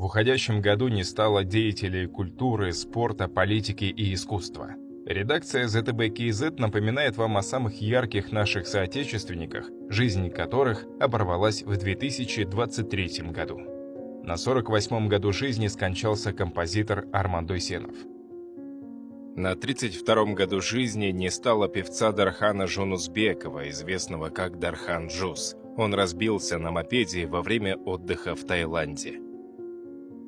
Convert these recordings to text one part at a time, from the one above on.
В уходящем году не стало деятелей культуры, спорта, политики и искусства. Редакция ЗТБ-КЗ напоминает вам о самых ярких наших соотечественниках, жизнь которых оборвалась в 2023 году. На 48-м году жизни скончался композитор Арман Дойсенов. На 32-м году жизни не стало певца Дархана Жунусбекова, известного как Дархан Джус. Он разбился на мопеде во время отдыха в Таиланде.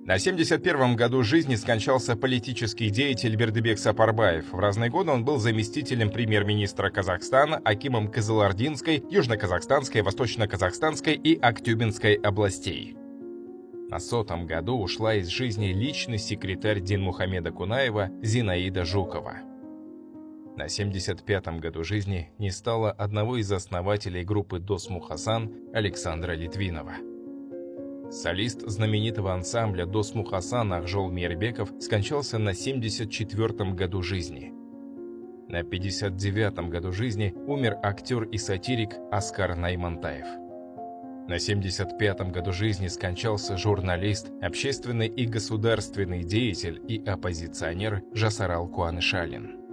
На 71-м году жизни скончался политический деятель Бердыбек Сапарбаев. В разные годы он был заместителем премьер-министра Казахстана, акимом Кызылординской, Южно-Казахстанской, Восточно-Казахстанской и Актюбинской областей. На 100-м году ушла из жизни личный секретарь Динмухамеда Кунаева Зинаида Жукова. На 75-м году жизни не стало одного из основателей группы Дос-Мухасан Александра Литвинова. Солист знаменитого ансамбля Дос-Мухасан Ахжол Мейрбеков скончался на 74-м году жизни. На 59-м году жизни умер актер и сатирик Аскар Наймантаев. На 75-м году жизни скончался журналист, общественный и государственный деятель и оппозиционер Жасарал Куанышалин.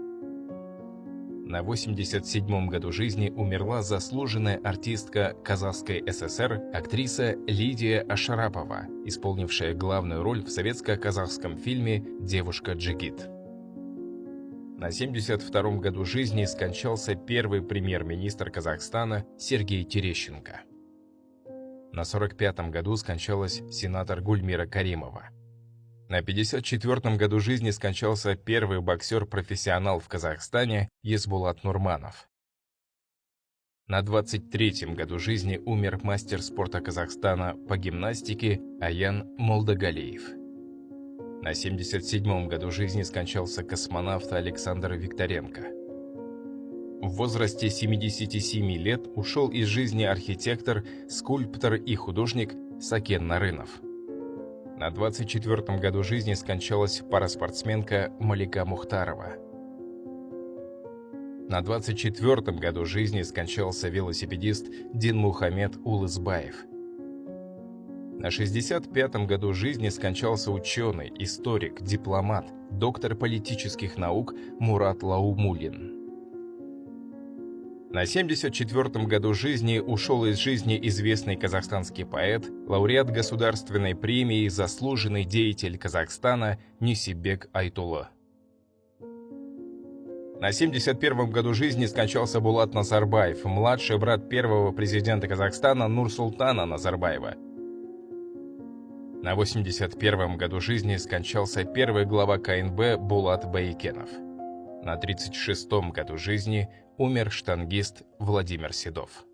На 87-м году жизни умерла заслуженная артистка Казахской ССР, актриса Лидия Ашарапова, исполнившая главную роль в советско-казахском фильме «Девушка Джигит». На 72-м году жизни скончался первый премьер-министр Казахстана Сергей Терещенко. На 45-м году скончалась сенатор Гульмира Каримова. На 54-м году жизни скончался первый боксер-профессионал в Казахстане Есбулат Нурманов. На 23-м году жизни умер мастер спорта Казахстана по гимнастике Аян Молдагалиев. На 77-м году жизни скончался космонавт Александр Викторенко. В возрасте 77 лет ушел из жизни архитектор, скульптор и художник Сакен Нарынов. На 24-м году жизни скончалась параспортсменка Малика Мухтарова. На 24-м году жизни скончался велосипедист Динмухамед Улысбаев. На 65-м году жизни скончался ученый, историк, дипломат, доктор политических наук Мурат Лаумулин. На 74-м году жизни ушел из жизни известный казахстанский поэт, лауреат государственной премии «Заслуженный деятель Казахстана» Несибек Айтулы. На 71-м году жизни скончался Булат Назарбаев, младший брат первого президента Казахстана Нурсултана Назарбаева. На 81-м году жизни скончался первый глава КНБ Булат Баекенов. На 36-м году жизни умер штангист Владимир Седов.